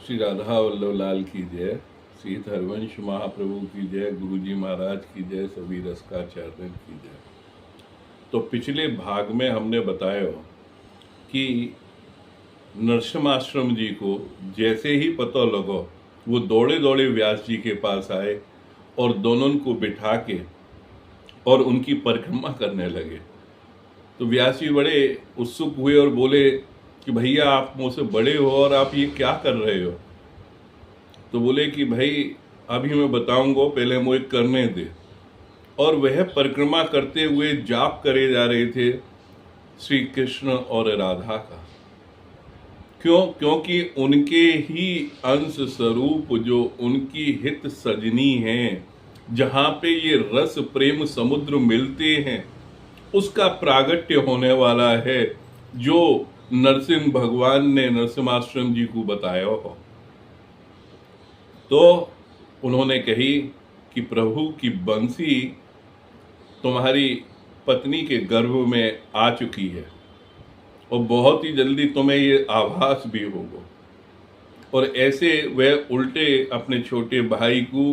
श्री राधा वल्लभ लाल की जय, श्री हरवंश महाप्रभु की जय, गुरुजी महाराज की जय, सभी रसकाचार्य की जय। तो पिछले भाग में हमने बताया कि नरसिम्हाश्रम जी को जैसे ही पता लगा, वो दौड़े दौड़े व्यास जी के पास आए और दोनों को बिठा के और उनकी परिक्रमा करने लगे। तो व्यास जी बड़े उत्सुक हुए और बोले कि भैया आप मुझसे बड़े हो और आप ये क्या कर रहे हो। तो बोले कि भाई अभी मैं बताऊंगा, पहले मुझे करने दे। और वह परिक्रमा करते हुए जाप करे जा रहे थे श्री कृष्ण और राधा का। क्योंकि उनके ही अंश स्वरूप जो उनकी हित सजनी हैं, जहां पे ये रस प्रेम समुद्र मिलते हैं, उसका प्रागट्य होने वाला है, जो नरसिंह भगवान ने नरसिम्हाश्रम जी को बताया हो। तो उन्होंने कही कि प्रभु की बंसी तुम्हारी पत्नी के गर्भ में आ चुकी है और बहुत ही जल्दी तुम्हें ये आभास भी होगा। और ऐसे वह उल्टे अपने छोटे भाई को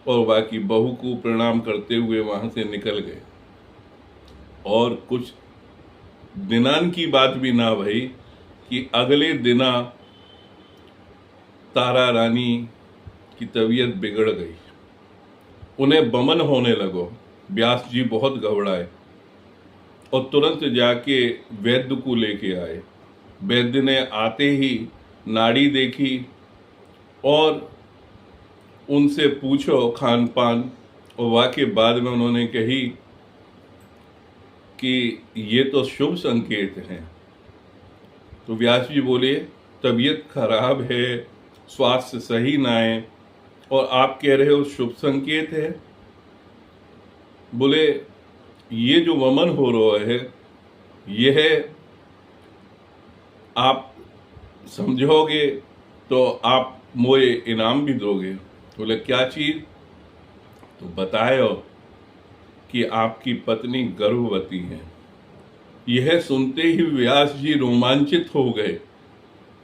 और बाकी बहू को प्रणाम करते हुए वहां से निकल गए। और कुछ दिनान की बात भी ना भई कि अगले दिना तारा रानी की तबीयत बिगड़ गई, उन्हें बमन होने लगो। व्यास जी बहुत घबराए और तुरंत जाके वैद्य को लेके आए। वैद्य ने आते ही नाड़ी देखी और उनसे पूछो खान पान, और वाके बाद में उन्होंने कही कि ये तो शुभ संकेत हैं। तो व्यास जी बोले तबीयत खराब है, स्वास्थ्य सही ना है, और आप कह रहे हो शुभ संकेत है। बोले ये जो वमन हो रहा है, यह आप समझोगे तो आप मुझे इनाम भी दोगे। बोले क्या चीज। तो बतायो कि आपकी पत्नी गर्भवती है। यह सुनते ही व्यास जी रोमांचित हो गए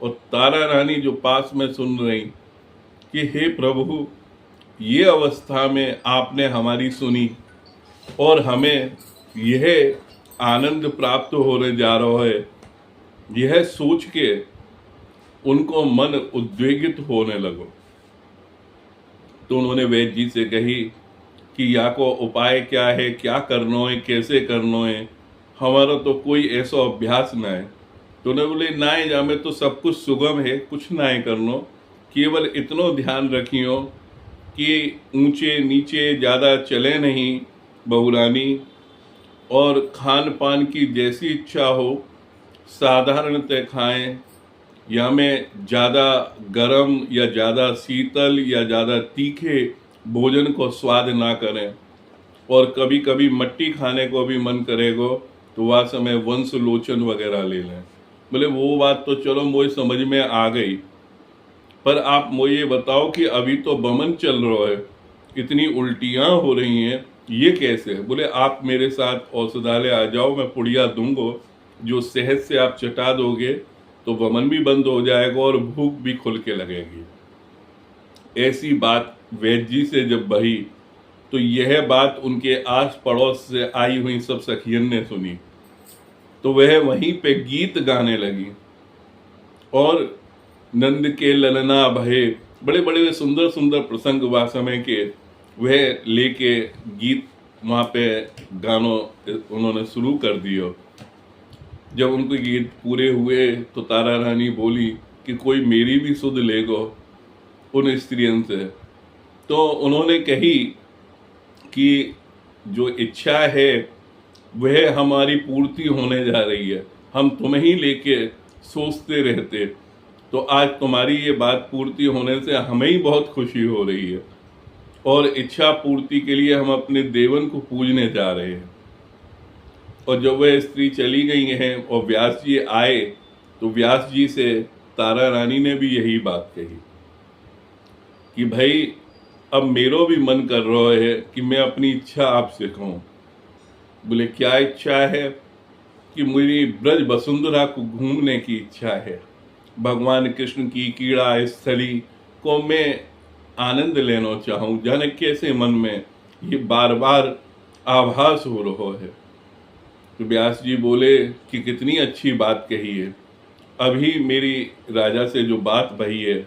और तारा रानी जो पास में सुन रही कि हे प्रभु, ये अवस्था में आपने हमारी सुनी और हमें यह आनंद प्राप्त होने जा रहा है, यह सोच के उनको मन उद्वेगित होने लगा। तो उन्होंने वैद्य जी से कही कि या को उपाय क्या है, क्या करना है, कैसे करना है, हमारा तो कोई ऐसा अभ्यास ना है। तो उन्हें बोले ना है जामे तो सब कुछ सुगम है, कुछ ना है करना, केवल इतना ध्यान रखियो कि ऊंचे नीचे ज़्यादा चले नहीं बहुरानी, और खान पान की जैसी इच्छा हो साधारणतः खाएं, या में ज़्यादा गरम या ज़्यादा शीतल या ज़्यादा तीखे भोजन को स्वाद ना करें। और कभी कभी मट्टी खाने को भी मन करेगा तो वह समय वंश लोचन वगैरह ले लें। बोले वो बात तो चलो मुझे समझ में आ गई, पर आप मुझे ये बताओ कि अभी तो बमन चल रहा है, इतनी उल्टियाँ हो रही हैं, ये कैसे। बोले आप मेरे साथ औषधालय आ जाओ, मैं पुड़िया दूंगा, जो सेहत से आप चटा दोगे तो वमन भी बंद हो जाएगा और भूख भी खुल के लगेगी। ऐसी बात वैद्य जी से जब बही तो यह बात उनके आस पड़ोस से आई हुई सब सखियन ने सुनी। तो वह वहीं पे गीत गाने लगी और नंद के ललना भये, बड़े बड़े सुंदर सुंदर प्रसंग वह समय के वह लेके गीत वहाँ पे गानों उन्होंने शुरू कर दिया। जब उनके गीत पूरे हुए तो तारा रानी बोली कि कोई मेरी भी सुध लेगो उन स्त्रियों से। तो उन्होंने कही कि जो इच्छा है वह हमारी पूर्ति होने जा रही है, हम तुम्हें ही लेके सोचते रहते, तो आज तुम्हारी ये बात पूर्ति होने से हमें ही बहुत खुशी हो रही है, और इच्छा पूर्ति के लिए हम अपने देवन को पूजने जा रहे हैं। और जब वह स्त्री चली गई हैं और व्यास जी आए तो व्यास जी से तारा रानी ने भी यही बात कही कि भाई अब मेरो भी मन कर रहा है कि मैं अपनी इच्छा आपसे कहूँ। बोले क्या इच्छा है। कि मेरी ब्रज वसुंधरा को घूमने की इच्छा है, भगवान कृष्ण की क्रीड़ा स्थली को मैं आनंद लेना चाहूं, जाने कैसे मन में ये बार बार आभास हो रहा है। तो व्यास जी बोले कि कितनी अच्छी बात कही है, अभी मेरी राजा से जो बात भई है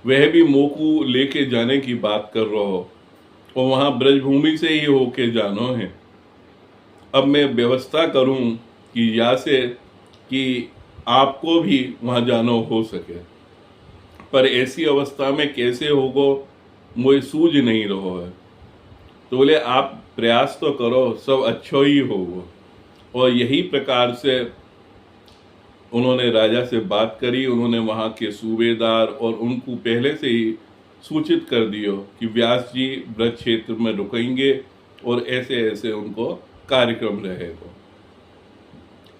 वह भी मोकू लेके जाने की बात कर रहा हो, और वहां ब्रजभूमि से ही होके जानो है। अब मैं व्यवस्था करूं कि या से कि आपको भी वहां जानो हो सके, पर ऐसी अवस्था में कैसे होगो मुझे सूझ नहीं रहो है। तो बोले आप प्रयास तो करो, सब अच्छो ही होगो। और यही प्रकार से उन्होंने राजा से बात करी। उन्होंने वहाँ के सूबेदार और उनको पहले से ही सूचित कर दियो कि व्यास जी ब्रज क्षेत्र में रुकेंगे और ऐसे ऐसे उनको कार्यक्रम रहेगा।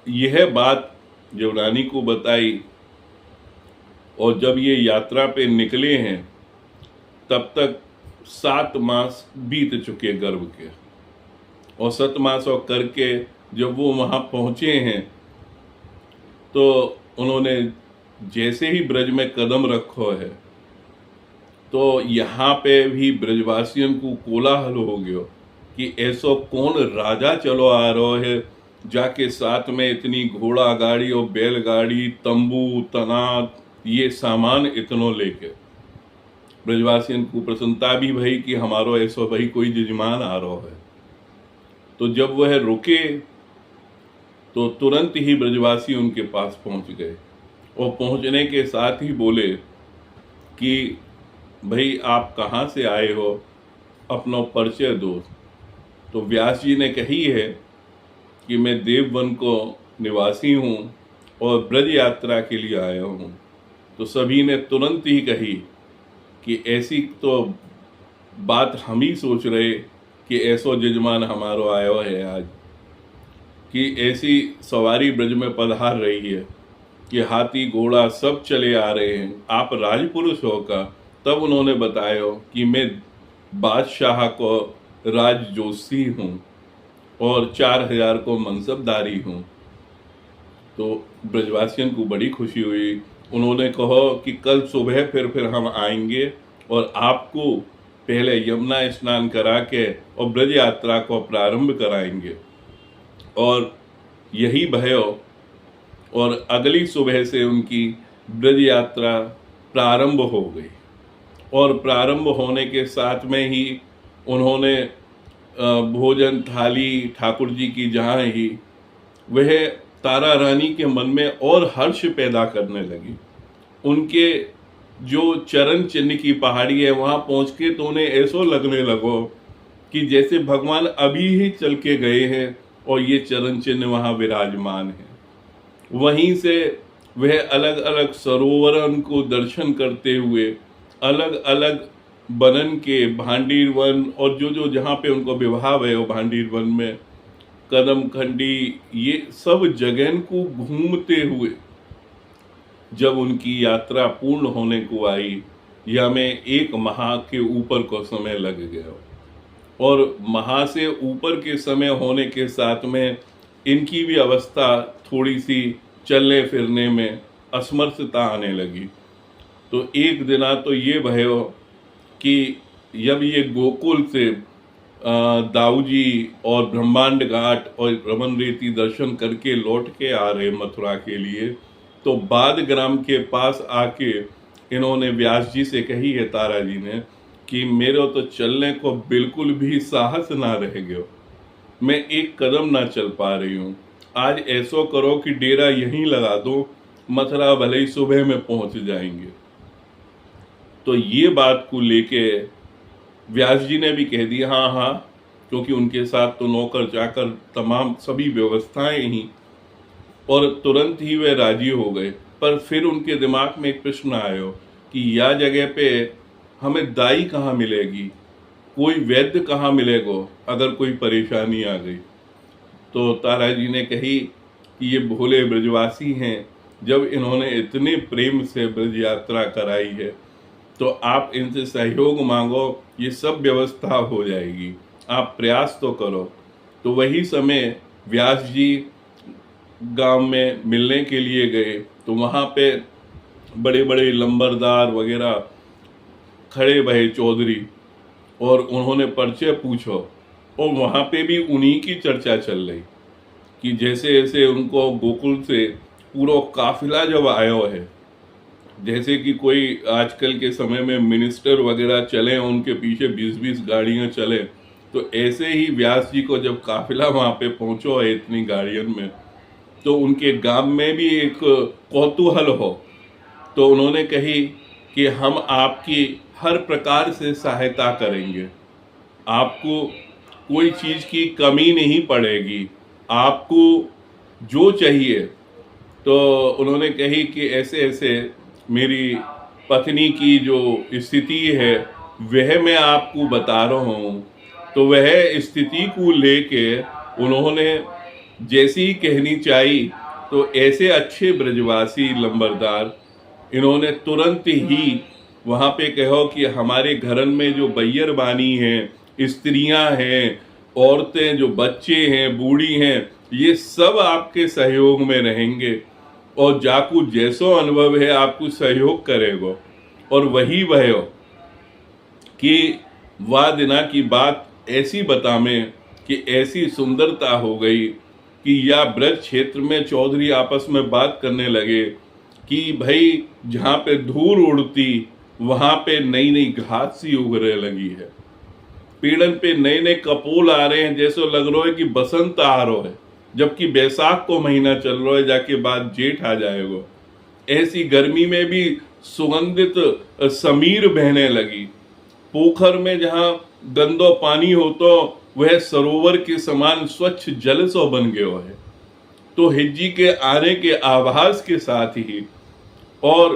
यह बात जब रानी को बताई और जब ये यात्रा पे निकले हैं तब तक 7 मास बीत चुके गर्भ के, और 7 मास और करके जब वो वहाँ पहुँचे हैं तो उन्होंने जैसे ही ब्रज में कदम रखो है तो यहाँ पे भी ब्रजवासियों को कोलाहल हो गयो कि ऐसो कौन राजा चलो आ रहा है, जाके साथ में इतनी घोड़ा गाड़ी और बैलगाड़ी, तंबू, तनात, ये सामान इतनो लेके। ब्रजवासियों को प्रसन्नता भी भई कि हमारो ऐसो भाई कोई जजमान आ रहा है। तो जब वह रुके तो तुरंत ही ब्रजवासी उनके पास पहुंच गए, और पहुंचने के साथ ही बोले कि भाई आप कहाँ से आए हो, अपना परिचय दो। तो व्यास जी ने कही है कि मैं देववन को निवासी हूँ और ब्रज यात्रा के लिए आया हूँ। तो सभी ने तुरंत ही कही कि ऐसी तो बात हम ही सोच रहे कि ऐसो जजमान हमारो आयो है आज, कि ऐसी सवारी ब्रज में पधार रही है कि हाथी घोड़ा सब चले आ रहे हैं, आप राजपुरुष हो का। तब उन्होंने बताया कि मैं बादशाह को राजजोशी हूँ और 4000 को मनसबदारी हूँ। तो ब्रजवासियों को बड़ी खुशी हुई। उन्होंने कहा कि कल सुबह फिर हम आएंगे और आपको पहले यमुना स्नान करा के और ब्रज यात्रा को प्रारंभ कराएंगे। और यही भयो, और अगली सुबह से उनकी ब्रज यात्रा प्रारंभ हो गई। और प्रारंभ होने के साथ में ही उन्होंने भोजन थाली ठाकुर जी की जहाँ ही, वह तारा रानी के मन में और हर्ष पैदा करने लगी। उनके जो चरण चिन्ह की पहाड़ी है वहाँ पहुँच के तो उन्हें ऐसो लगने लगो कि जैसे भगवान अभी ही चल के गए हैं और ये चरण चिन्ह वहाँ विराजमान है। वहीं से वह अलग अलग सरोवरों को दर्शन करते हुए अलग अलग बनन के भांडीर वन और जो जहाँ पे उनको विवाह है वो भांडीर वन में कदम खंडी, ये सब जगह को घूमते हुए जब उनकी यात्रा पूर्ण होने को आई, या में 1 माह के ऊपर को समय लग गया। और माह से ऊपर के समय होने के साथ में इनकी भी अवस्था थोड़ी सी चलने फिरने में असमर्थता आने लगी। तो एक दिना तो ये भयो कि जब ये गोकुल से दाऊ जी और ब्रह्मांड घाट और रमन रेती दर्शन करके लौट के आ रहे मथुरा के लिए, तो बाद ग्राम के पास आके इन्होंने व्यास जी से कही है तारा जी ने कि मेरे तो चलने को बिल्कुल भी साहस ना रह गयो, मैं एक कदम ना चल पा रही हूँ। आज ऐसो करो कि डेरा यहीं लगा दो, मथुरा भले ही सुबह में पहुंच जाएंगे। तो ये बात को लेके व्यास जी ने भी कह दिया हाँ हाँ, क्योंकि उनके साथ तो नौकर चाकर तमाम सभी व्यवस्थाएं ही, और तुरंत ही वे राजी हो गए। पर फिर उनके दिमाग में एक प्रश्न आया कि यह जगह पे हमें दाई कहाँ मिलेगी, कोई वैद्य कहाँ मिलेगा अगर कोई परेशानी आ गई। तो तारा जी ने कही कि ये भोले ब्रजवासी हैं, जब इन्होंने इतने प्रेम से ब्रज यात्रा कराई है तो आप इनसे सहयोग मांगो, ये सब व्यवस्था हो जाएगी, आप प्रयास तो करो। तो वही समय व्यास जी गांव में मिलने के लिए गए, तो वहाँ पे बड़े बड़े लंबरदार वगैरह खड़े भये चौधरी, और उन्होंने परिचय पूछो, और वहाँ पे भी उन्हीं की चर्चा चल रही कि जैसे जैसे उनको गोकुल से पूरा काफिला जब आयो है, जैसे कि कोई आजकल के समय में मिनिस्टर वगैरह चले उनके पीछे 20-20 गाड़ियां चले, तो ऐसे ही व्यास जी को जब काफिला वहाँ पे पहुंचो है इतनी गाड़ियों में, तो उनके गांव में भी एक कौतूहल हो, तो उन्होंने कही कि हम आपकी हर प्रकार से सहायता करेंगे, आपको कोई चीज़ की कमी नहीं पड़ेगी, आपको जो चाहिए। तो उन्होंने कही कि ऐसे ऐसे मेरी पत्नी की जो स्थिति है वह मैं आपको बता रहा हूँ। तो वह स्थिति को लेके उन्होंने जैसी कहनी चाहिए, तो ऐसे अच्छे ब्रजवासी लंबरदार इन्होंने तुरंत ही वहाँ पे कहो कि हमारे घरन में जो बैयर बानी हैं, स्त्रियां हैं, औरतें, जो बच्चे हैं, बूढ़ी हैं, ये सब आपके सहयोग में रहेंगे, और जाकू जैसो अनुभव है आपको सहयोग करेगो। और वही वह हो कि वह दिना की बात ऐसी बतामें कि ऐसी सुंदरता हो गई कि या ब्रज क्षेत्र में चौधरी आपस में बात करने लगे कि भाई जहाँ पे धूल उड़ती वहाँ पे नई नई घास सी उगने लगी है, पेड़न पे नए नए कपोल आ रहे हैं, जैसे लग रहा है कि बसंत आ रहा है, जबकि बैसाख को महीना चल रहा है, जाके बाद जेठ आ जाएगा। ऐसी गर्मी में भी सुगंधित समीर बहने लगी, पोखर में जहाँ गंदो पानी हो तो वह सरोवर के समान स्वच्छ जल सो बन गयो है। तो हिज्जी के आने के आभास के साथ ही और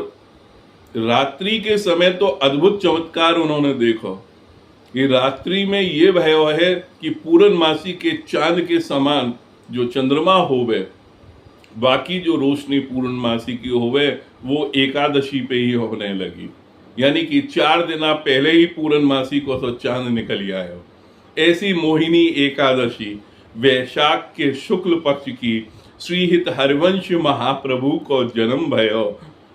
रात्रि के समय तो अद्भुत चमत्कार उन्होंने देखो कि रात्रि में ये भयो है कि पूर्णमासी के चांद के समान जो चंद्रमा होवे, बाकी जो रोशनी पूर्णमासी की होवे वो एकादशी पे ही होने लगी, यानी कि 4 दिन पहले ही पूर्णमासी को तो चांद निकल आयो। ऐसी मोहिनी एकादशी वैशाख के शुक्ल पक्ष की श्रीहित हरिवंश महाप्रभु को जन्म भयो,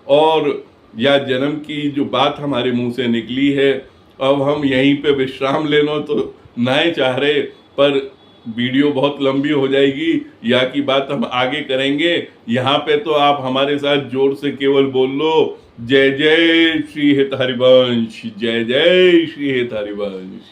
और या जन्म की जो बात हमारे मुंह से निकली है, अब हम यहीं पे विश्राम लेना तो ना चाह रहे, पर वीडियो बहुत लंबी हो जाएगी, या की बात हम आगे करेंगे। यहाँ पे तो आप हमारे साथ जोर से केवल बोल लो, जय जय श्री हित हरिवंश, जय जय श्री हित हरिवंश।